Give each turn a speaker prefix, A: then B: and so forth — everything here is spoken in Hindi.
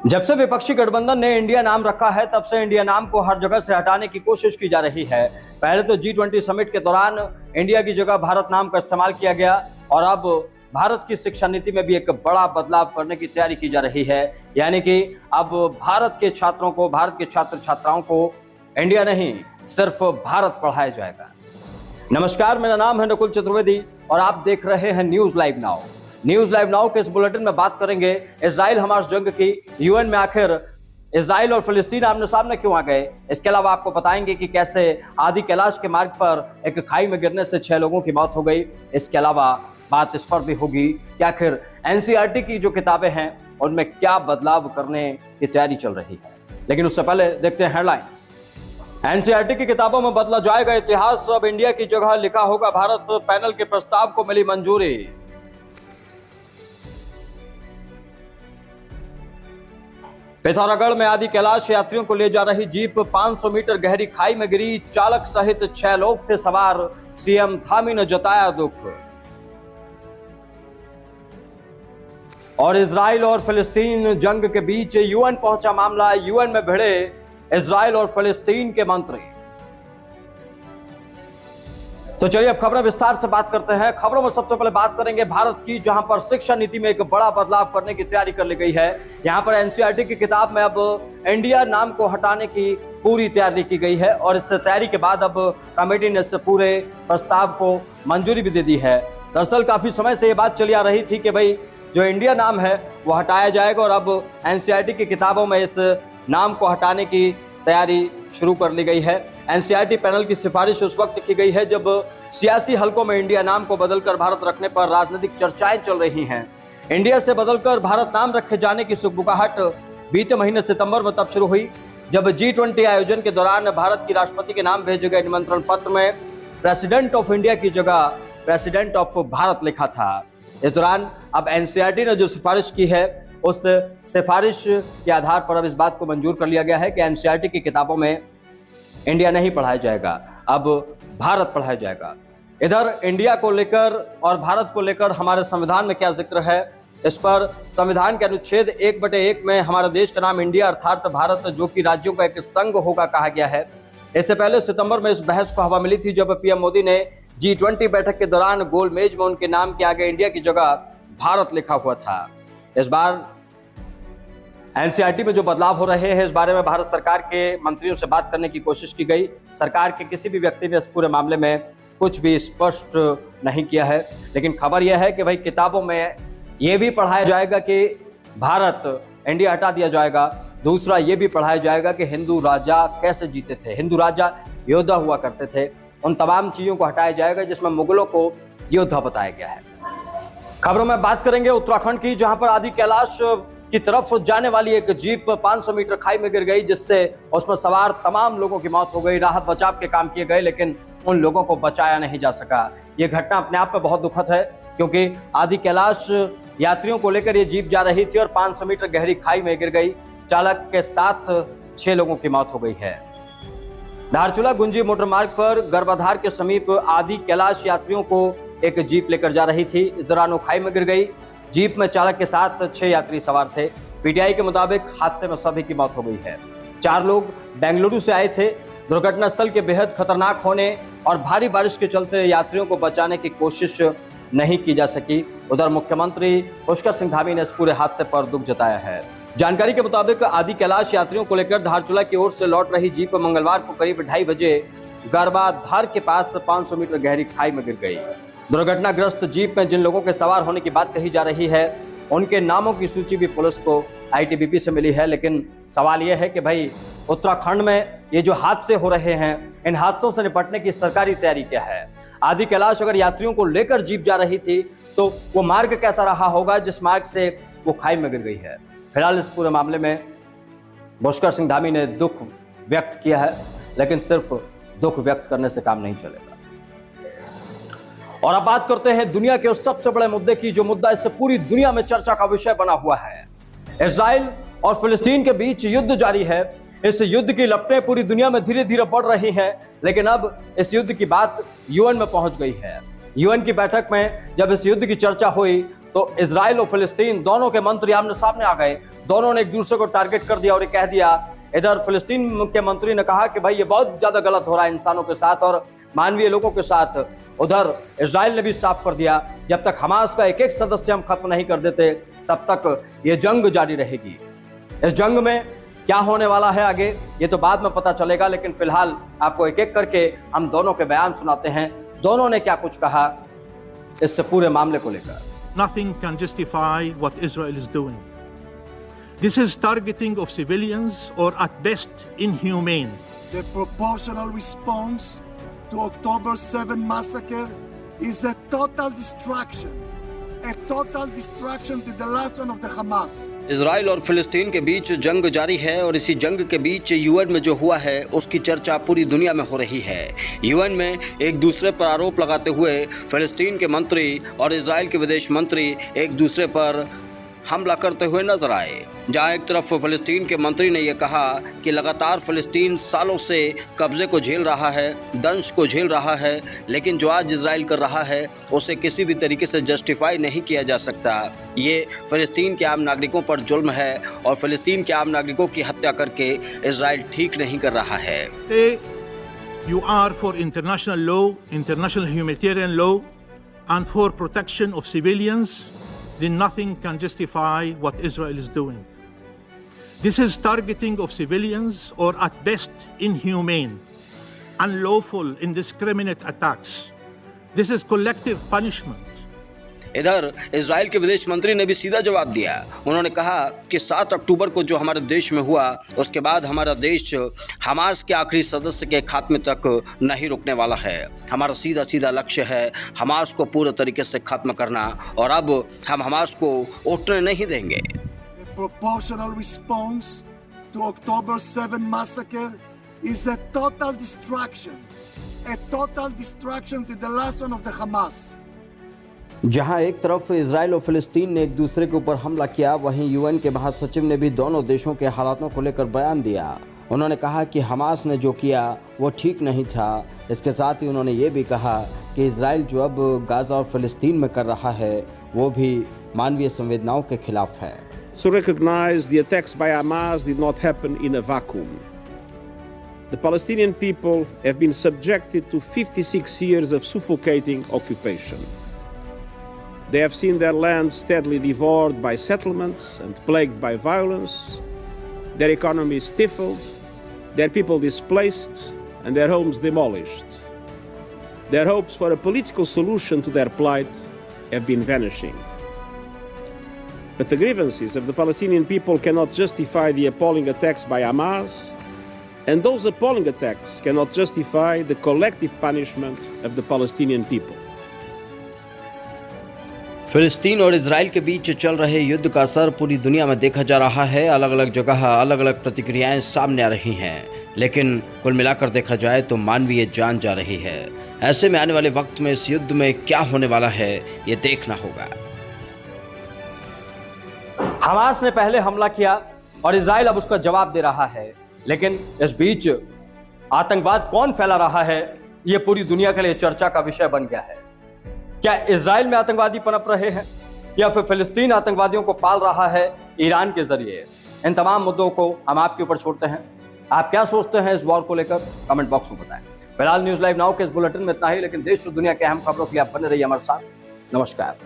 A: जब से विपक्षी गठबंधन ने इंडिया नाम रखा है तब से इंडिया नाम को हर जगह से हटाने की कोशिश की जा रही है। पहले तो G20 समिट के दौरान इंडिया की जगह भारत नाम का इस्तेमाल किया गया और अब भारत की शिक्षा नीति में भी एक बड़ा बदलाव करने की तैयारी की जा रही है। यानी कि अब भारत के छात्रों को, भारत के छात्र छात्राओं को इंडिया नहीं सिर्फ भारत पढ़ाया जाएगा। नमस्कार, मेरा नाम है नकुल चतुर्वेदी और आप देख रहे हैं news live now. News live now के इस बुलेटिन में बात करेंगे इजराइल हमास जंग की। यूएन में आखिर इजराइल और फिलिस्तीन आमने सामने क्यों आ गए। इसके अलावा आपको बताएंगे कि कैसे आदि कैलाश के मार्ग पर एक खाई में गिरने से 6 लोगों की मौत हो गई। इसके अलावा बात इस पर भी होगी कि आखिर एनसीईआरटी की जो किताबें हैं उनमें क्या बदलाव करने की तैयारी चल रही है। लेकिन उससे पहले देखते हैं हेडलाइंस। एनसीईआरटी की किताबों में बदला जाएगा इतिहास, अब इंडिया की जगह लिखा होगा भारत। पैनल के प्रस्ताव को मिली मंजूरी। पिथौरागढ़ में आदि कैलाश यात्रियों को ले जा रही जीप 500 मीटर गहरी खाई में गिरी, चालक सहित 6 लोग थे सवार। सीएम धामी ने जताया दुख। और इजराइल और फिलिस्तीन जंग के बीच यूएन पहुंचा मामला, यूएन में भिड़े इजराइल और फिलिस्तीन के मंत्री। तो चलिए अब खबरें विस्तार से बात करते हैं। खबरों में सबसे पहले बात करेंगे भारत की, जहां पर शिक्षा नीति में एक बड़ा बदलाव करने की तैयारी कर ली गई है। यहां पर एनसीईआरटी की किताब में अब इंडिया नाम को हटाने की पूरी तैयारी की गई है और इस तैयारी के बाद अब कमेटी ने इस पूरे प्रस्ताव को मंजूरी भी दे दी है। दरअसल काफी समय से ये बात चली आ रही थी कि भाई जो इंडिया नाम है वो हटाया जाएगा और अब एनसीईआरटी की किताबों में इस नाम को हटाने की तैयारी शुरू कर ली गई है। एनसीईआरटी पैनल की सिफारिश उस वक्त की गई है जब सियासी हलकों में इंडिया नाम को बदलकर भारत रखने पर राजनीतिक चर्चाएं चल रही हैं। इंडिया से बदलकर भारत नाम रखे जाने की सुगबुगाहट बीते महीने सितंबर में तब शुरू हुई जब G20 आयोजन के दौरान भारत की राष्ट्रपति के नाम भेजे गए निमंत्रण पत्र में प्रेसिडेंट ऑफ इंडिया की जगह प्रेसिडेंट ऑफ भारत लिखा था। इस दौरान अब एनसीईआरटी ने जो सिफारिश की है उस सिफारिश के आधार पर अब इस बात को मंजूर कर लिया गया है कि एनसीईआरटी की किताबों में इंडिया नहीं पढ़ाया जाएगा, अब भारत पढ़ाया जाएगा। इधर इंडिया को लेकर और भारत को लेकर हमारे संविधान में क्या जिक्र है, इस पर संविधान के अनुच्छेद 1/1 में हमारे देश का नाम इंडिया अर्थात भारत, जो कि राज्यों का एक संघ होगा, कहा गया है। इससे पहले सितंबर में इस बहस को हवा मिली थी जब पीएम मोदी ने G20 बैठक के दौरान गोल मेज में उनके नाम के आगे इंडिया की जगह भारत लिखा हुआ था। इस बार एनसीईआरटी में जो बदलाव हो रहे हैं इस बारे में भारत सरकार के मंत्रियों से बात करने की कोशिश की गई। सरकार के किसी भी व्यक्ति ने इस पूरे मामले में कुछ भी स्पष्ट नहीं किया है, लेकिन खबर यह है कि भाई किताबों में यह भी पढ़ाया जाएगा कि भारत, इंडिया हटा दिया जाएगा। दूसरा ये भी पढ़ाया जाएगा कि हिंदू राजा कैसे जीते थे, हिंदू राजा योद्धा हुआ करते थे। उन तमाम चीजों को हटाया जाएगा जिसमें मुगलों को योद्धा बताया गया है। खबरों में बात करेंगे उत्तराखंड की, जहां पर आदि कैलाश की तरफ जाने वाली एक जीप 500 मीटर खाई में गिर गई जिससे उसमें सवार तमाम लोगों की मौत हो गई। राहत बचाव के काम किए गए लेकिन उन लोगों को बचाया नहीं जा सका। यह घटना अपने आप में बहुत दुखद है क्योंकि आदि कैलाश यात्रियों को लेकर यह जीप जा रही थी और 500 मीटर गहरी खाई में गिर गई। चालक के साथ 6 लोगों की मौत हो गई है। धारचूला गुंजी मोटर मार्ग पर गर्भाधार के समीप आदि कैलाश यात्रियों को एक जीप लेकर जा रही थी। इस दौरान वो खाई में गिर गई। जीप में चालक के साथ 6 यात्री सवार थे। पीटीआई के मुताबिक हादसे में सभी की मौत हो गई है। 4 लोग बेंगलुरु से आए थे। दुर्घटना स्थल के बेहद खतरनाक होने और भारी बारिश के चलते यात्रियों को बचाने की कोशिश नहीं की जा सकी। उधर मुख्यमंत्री पुष्कर सिंह धामी ने इस पूरे हादसे पर दुख जताया है। जानकारी के मुताबिक आदि कैलाश यात्रियों को लेकर धारचूला की ओर से लौट रही जीप मंगलवार को करीब 2:30 बजे गर्भाधार के पास 500 मीटर गहरी खाई में गिर गई। दुर्घटनाग्रस्त जीप में जिन लोगों के सवार होने की बात कही जा रही है उनके नामों की सूची भी पुलिस को आईटीबीपी से मिली है। लेकिन सवाल यह है कि भाई उत्तराखंड में ये जो हादसे हो रहे हैं, इन हादसों से निपटने की सरकारी तैयारी क्या है। आदि कैलाश अगर यात्रियों को लेकर जीप जा रही थी तो वो मार्ग कैसा रहा होगा जिस मार्ग से वो खाई में गिर गई है। फिलहाल इस पूरे मामले में पुष्कर सिंह धामी ने दुख व्यक्त किया है, लेकिन सिर्फ दुख व्यक्त करने से काम नहीं चलेगा। और अब बात करते हैं दुनिया के उस सबसे बड़े मुद्दे की, जो मुद्दा इससे पूरी दुनिया में चर्चा का विषय बना हुआ है। इजराइल और फिलिस्तीन के बीच युद्ध जारी है। इस युद्ध की लपटें पूरी दुनिया में धीरे धीरे बढ़ रही हैं, लेकिन अब इस युद्ध की बात यूएन में पहुंच गई है। यूएन की बैठक में जब इस युद्ध की चर्चा हुई तो इजराइल और फिलिस्तीन दोनों के मंत्री आमने सामने आ गए, दोनों ने एक दूसरे को टारगेट कर दिया और ये कह दिया, इधर फिलिस्तीन के मंत्री ने कहा कि भाई ये बहुत ज्यादा गलत हो रहा है इंसानों के साथ और मानवीय लोगों के साथ। उधर इजराइल ने भी साफ कर दिया, जब तक हमास का एक एक सदस्य हम खत्म नहीं कर देते तब तक ये जंग जारी रहेगी। इस जंग में क्या होने वाला है आगे ये तो बाद में पता चलेगा, लेकिन फिलहाल आपको एक एक करके हम दोनों के बयान सुनाते हैं, दोनों ने क्या कुछ कहा इससे पूरे मामले को लेकर।
B: Nothing can justify what Israel is doing. This is targeting of civilians or at best inhumane.
C: The proportional response to October 7 massacre is a total distraction to the last one of the Hamas.
A: Israel और फिलिस्तीन के बीच जंग जारी है और इसी जंग के बीच यूएन में जो हुआ है उसकी चर्चा पूरी दुनिया में हो रही है। यूएन में एक दूसरे पर आरोप लगाते हुए फिलिस्तीन के मंत्री और इजराइल के विदेश मंत्री एक दूसरे पर हमला करते हुए नजर आए। जहां एक तरफ फिलिस्तीन के मंत्री ने यह कहा कि लगातार फिलिस्तीन सालों से कब्जे को झेल रहा है, दंश को झेल रहा है, लेकिन जो आज इजराइल कर रहा है उसे किसी भी तरीके से जस्टिफाई नहीं किया जा सकता। ये फिलिस्तीन के आम नागरिकों पर जुल्म है और फिलिस्तीन के आम नागरिकों की हत्या करके इजराइल ठीक नहीं कर रहा है।
B: You are for international law, international humanitarian law and for protection of civilians, then nothing can justify what Israel is doing. This is targeting of civilians or at best inhumane, unlawful, indiscriminate attacks. This is collective punishment.
A: इधर इजराइल के विदेश मंत्री ने भी सीधा जवाब दिया। उन्होंने कहा कि 7 अक्टूबर को जो हमारे देश में हुआ उसके बाद हमारा देश हमास के आखिरी सदस्य के खात्मे तक नहीं रुकने वाला है। हमारा सीधा लक्ष्य है हमास को पूरे तरीके से खत्म करना और अब हम हमास को उठने नहीं देंगे।
C: Proportional response to October 7 massacre is a total distraction to the last one of the Hamas.
A: जहां एक तरफ इजराइल और फिलिस्तीन ने एक दूसरे के ऊपर हमला किया, वहीं यूएन के महासचिव ने भी दोनों देशों के हालातों को लेकर बयान दिया। उन्होंने कहा कि हमास ने जो किया वो ठीक नहीं था। इसके साथ ही उन्होंने ये भी कहा कि इजराइल जो अब गाजा और फिलिस्तीन में कर रहा है वो भी मानवीय संवेदनाओं के खिलाफ है।
D: So recognize the attacks by Hamas did not happen in a vacuum. The Palestinian people have been subjected to 56 years of suffocating occupation. They have seen their land steadily devoured by settlements and plagued by violence, their economy stifled, their people displaced, and their homes demolished. Their hopes for a political solution to their plight have been vanishing. But the grievances of the Palestinian people cannot justify the appalling attacks by Hamas, and those appalling attacks cannot justify the collective punishment of the Palestinian people.
A: फिलिस्तीन और इजराइल के बीच चल रहे युद्ध का असर पूरी दुनिया में देखा जा रहा है। अलग अलग जगह अलग अलग प्रतिक्रियाएं सामने आ रही हैं, लेकिन कुल मिलाकर देखा जाए तो मानवीय जान जा रही है। ऐसे में आने वाले वक्त में इस युद्ध में क्या होने वाला है ये देखना होगा। हमास ने पहले हमला किया और इजराइल अब उसका जवाब दे रहा है, लेकिन इस बीच आतंकवाद कौन फैला रहा है ये पूरी दुनिया के लिए चर्चा का विषय बन गया है। क्या इजराइल में आतंकवादी पनप रहे हैं या फिर फिलिस्तीन आतंकवादियों को पाल रहा है ईरान के जरिए? इन तमाम मुद्दों को हम आपके ऊपर छोड़ते हैं। आप क्या सोचते हैं इस वॉर को लेकर कमेंट बॉक्स में बताएं। फिलहाल न्यूज लाइव नाउ के इस बुलेटिन में इतना ही, लेकिन देश और दुनिया के अहम खबरों के लिए आप बने रहिए हमारे साथ। नमस्कार।